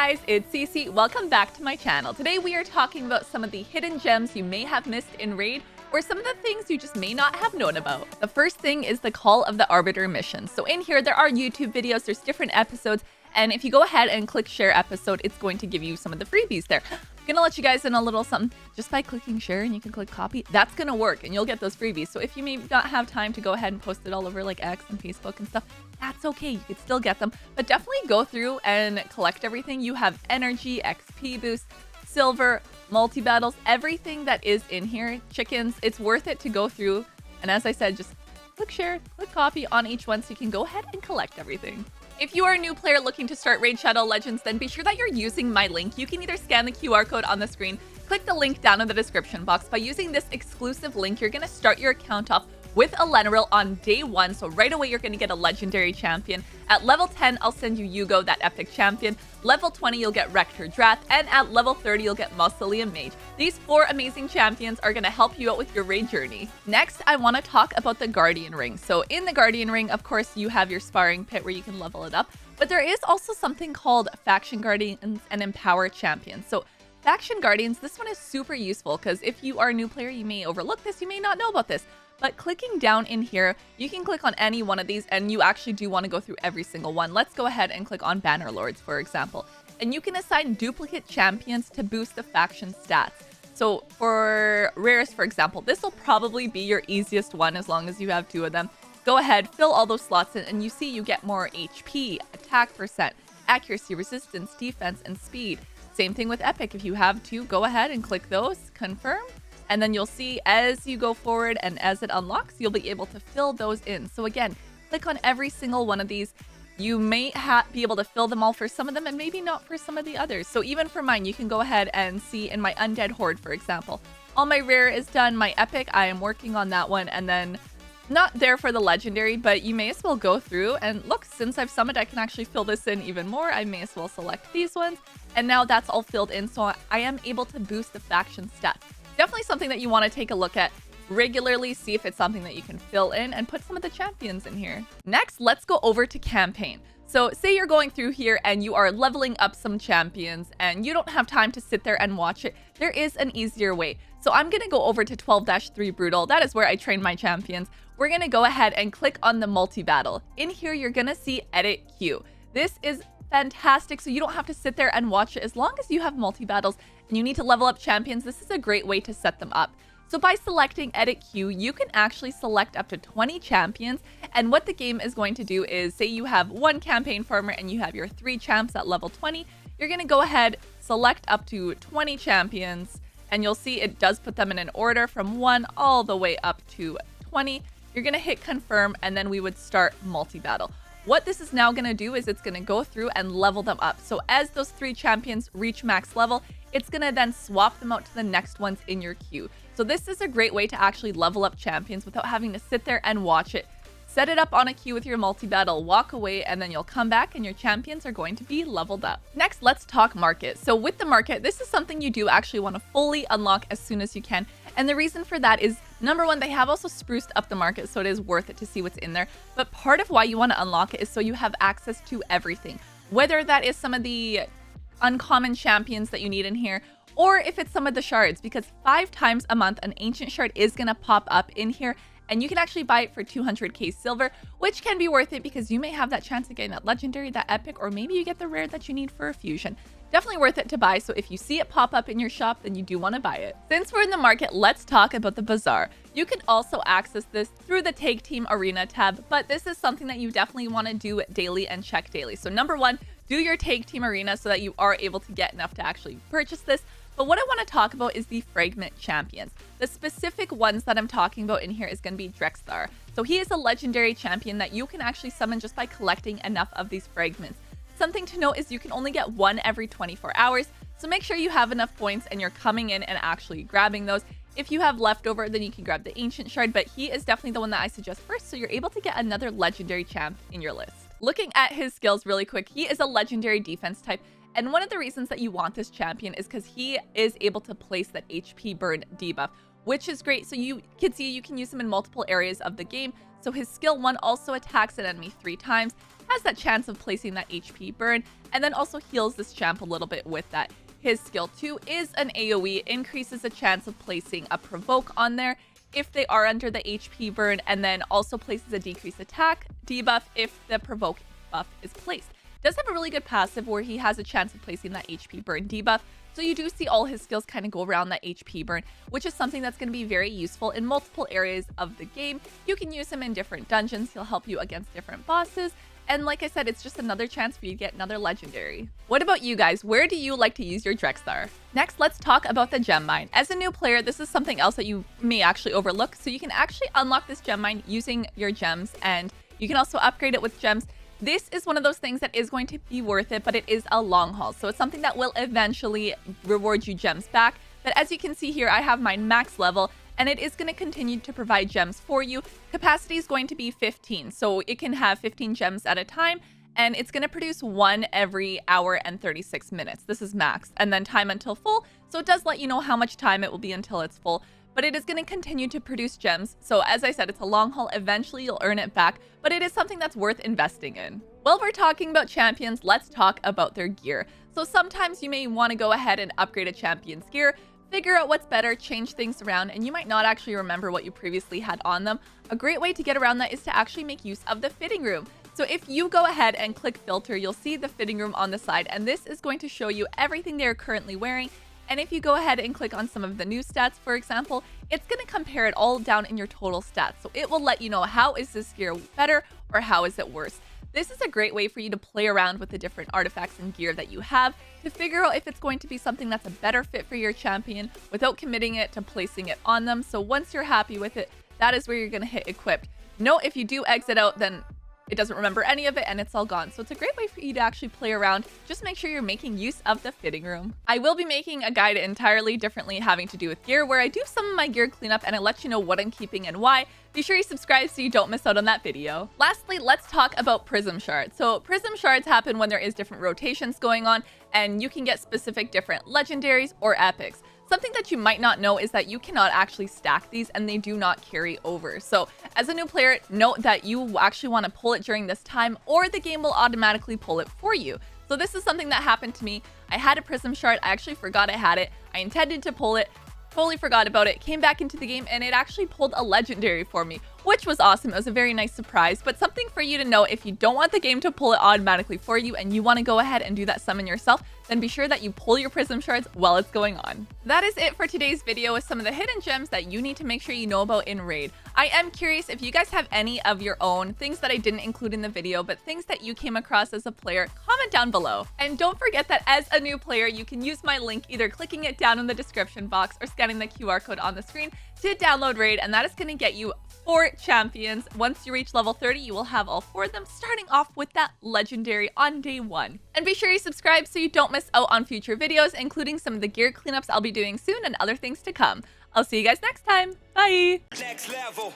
guys, it's Cece. Welcome back to my channel. Today we are talking about some of the hidden gems you may have missed in Raid, or some of the things you just may not have known about. The first thing is the Call of the Arbiter mission. So in here, there are YouTube videos, there's different episodes, and if you go ahead and click share episode, it's going to give you some of the freebies there. I'm gonna let you guys in a little something. Just by clicking share and you can click copy, that's gonna work and you'll get those freebies. So if you may not have time to go ahead and post it all over like X and Facebook and stuff, that's okay, you could still get them. But definitely go through and collect everything. You have energy, XP boost, silver, multi-battles, everything that is in here, chickens. It's worth it to go through. And as I said, just click share, click copy on each one so you can go ahead and collect everything. If you are a new player looking to start Raid Shadow Legends, then be sure that you're using my link. You can either scan the QR code on the screen, click the link down in the description box. By using this exclusive link, you're going to start your account off with Elenaril on day 1. So right away, you're going to get a legendary champion. At level 10, I'll send you Uugo, that epic champion. Level 20, you'll get Rector Drath. And at level 30, you'll get Mausoleum Mage. These 4 amazing champions are going to help you out with your raid journey. Next, I want to talk about the Guardian Ring. So in the Guardian Ring, of course, you have your sparring pit where you can level it up. But there is also something called Faction Guardians and Empower Champions. So Faction Guardians, this one is super useful because if you are a new player, you may overlook this, you may not know about this. But clicking down in here, you can click on any one of these and you actually do want to go through every single one. Let's go ahead and click on Banner Lords, for example. And you can assign duplicate champions to boost the faction stats. So for rares, for example, this will probably be your easiest one as long as you have 2 of them. Go ahead, fill all those slots in, and you see you get more HP, attack percent, accuracy, resistance, defense, and speed. Same thing with Epic. If you have 2, go ahead and click those, confirm. And then you'll see as you go forward and as it unlocks, you'll be able to fill those in. So again, click on every single one of these. You may be able to fill them all for some of them and maybe not for some of the others. So even for mine, you can go ahead and see in my Undead Horde, for example, all my rare is done. My Epic, I am working on that one. And then not there for the legendary, but you may as well go through and look, since I've summoned, I can actually fill this in even more. I may as well select these ones. And now that's all filled in. So I am able to boost the faction stats. Definitely something that you want to take a look at regularly, see if it's something that you can fill in and put some of the champions in here. Next, let's go over to campaign. So say you're going through here and you are leveling up some champions and you don't have time to sit there and watch it. There is an easier way. So I'm going to go over to 12-3 Brutal. That is where I train my champions. We're going to go ahead and click on the multi-battle. In here, you're going to see edit queue. This is fantastic, so you don't have to sit there and watch it. As long as you have multi-battles and you need to level up champions, this is a great way to set them up. So by selecting edit queue, you can actually select up to 20 champions. And what the game is going to do is, say you have 1 campaign farmer and you have your 3 champs at level 20, you're going to go ahead, select up to 20 champions, and you'll see it does put them in an order from 1 all the way up to 20. You're going to hit confirm, and then we would start multi-battle. What this is now going to do is it's going to go through and level them up. So as those 3 champions reach max level, it's going to then swap them out to the next ones in your queue. So this is a great way to actually level up champions without having to sit there and watch it. Set it up on a queue with your multi-battle, walk away, and then you'll come back and your champions are going to be leveled up. Next, let's talk market. So with the market, this is something you do actually want to fully unlock as soon as you can. And the reason for that is, number 1, they have also spruced up the market, so it is worth it to see what's in there. But part of why you want to unlock it is so you have access to everything. Whether that is some of the uncommon champions that you need in here, or if it's some of the shards, because 5 times a month, an ancient shard is going to pop up in here. And you can actually buy it for 200k silver, which can be worth it because you may have that chance of getting that legendary, that epic, or maybe you get the rare that you need for a fusion. Definitely worth it to buy. So if you see it pop up in your shop, then you do want to buy it. Since we're in the market, let's talk about the Bazaar. You can also access this through the Take Team Arena tab, but this is something that you definitely want to do daily and check daily. So number 1, do your Take Team Arena so that you are able to get enough to actually purchase this. But what I want to talk about is the fragment champions. The specific ones that I'm talking about in here is going to be Drexthar. So he is a legendary champion that you can actually summon just by collecting enough of these fragments. Something to note is you can only get 1 every 24 hours. So make sure you have enough points and you're coming in and actually grabbing those. If you have leftover, then you can grab the ancient shard, but he is definitely the one that I suggest first, so you're able to get another legendary champ in your list. Looking at his skills really quick, he is a legendary defense type. And one of the reasons that you want this champion is because he is able to place that HP burn debuff, which is great. So you can see you can use him in multiple areas of the game. So his skill 1 also attacks an enemy 3 times, has that chance of placing that HP burn, and then also heals this champ a little bit with that. His skill 2 is an AoE, increases the chance of placing a provoke on there if they are under the HP burn, and then also places a decreased attack debuff if the provoke buff is placed. Does have a really good passive where he has a chance of placing that HP burn debuff, so you do see all his skills kind of go around that HP burn, which is something that's going to be very useful in multiple areas of the game. You can use him in different dungeons, he'll help you against different bosses, and like I said, it's just another chance for you to get another legendary. What about you guys? Where do you like to use your Drexthar? Next, let's talk about the gem mine. As a new player, this is something else that you may actually overlook. So you can actually unlock this gem mine using your gems, and you can also upgrade it with gems. This is one of those things that is going to be worth it, but it is a long haul. So it's something that will eventually reward you gems back. But as you can see here, I have mine max level, and it is going to continue to provide gems for you. Capacity is going to be 15, so it can have 15 gems at a time, and it's going to produce 1 every hour and 36 minutes. This is max, and then time until full, so it does let you know how much time it will be until it's full, but it is going to continue to produce gems. So as I said, it's a long haul. Eventually you'll earn it back, but it is something that's worth investing in. While we're talking about champions, let's talk about their gear. So sometimes you may want to go ahead and upgrade a champion's gear, figure out what's better, change things around, and you might not actually remember what you previously had on them. A great way to get around that is to actually make use of the fitting room. So if you go ahead and click filter, you'll see the fitting room on the side, and this is going to show you everything they're currently wearing. And if you go ahead and click on some of the new stats, for example, it's going to compare it all down in your total stats. So it will let you know how is this gear better or how is it worse. This is a great way for you to play around with the different artifacts and gear that you have to figure out if it's going to be something that's a better fit for your champion without committing it to placing it on them. So once you're happy with it, that is where you're going to hit equipped. Note if you do exit out, then it doesn't remember any of it and it's all gone. So it's a great way for you to actually play around. Just make sure you're making use of the fitting room. I will be making a guide entirely differently having to do with gear, where I do some of my gear cleanup and I let you know what I'm keeping and why. Be sure you subscribe so you don't miss out on that video. Lastly, let's talk about prism shards. So prism shards happen when there is different rotations going on, and you can get specific different legendaries or epics. Something that you might not know is that you cannot actually stack these, and they do not carry over. So as a new player, note that you actually want to pull it during this time, or the game will automatically pull it for you. So this is something that happened to me. I had a prism shard. I actually forgot I had it. I intended to pull it, totally forgot about it, came back into the game, and it actually pulled a legendary for me, which was awesome. It was a very nice surprise, but something for you to know: if you don't want the game to pull it automatically for you and you want to go ahead and do that summon yourself, then be sure that you pull your prism shards while it's going on. That is it for today's video with some of the hidden gems that you need to make sure you know about in Raid. I am curious if you guys have any of your own things that I didn't include in the video, but things that you came across as a player. Comment down below. And don't forget that as a new player, you can use my link, either clicking it down in the description box or scanning the QR code on the screen to download Raid, and that is going to get you 4 champions. Once you reach level 30, you will have all 4 of them, starting off with that legendary on day 1. And be sure you subscribe so you don't miss out on future videos, including some of the gear cleanups I'll be doing soon and other things to come. I'll see you guys next time. Bye! Next level.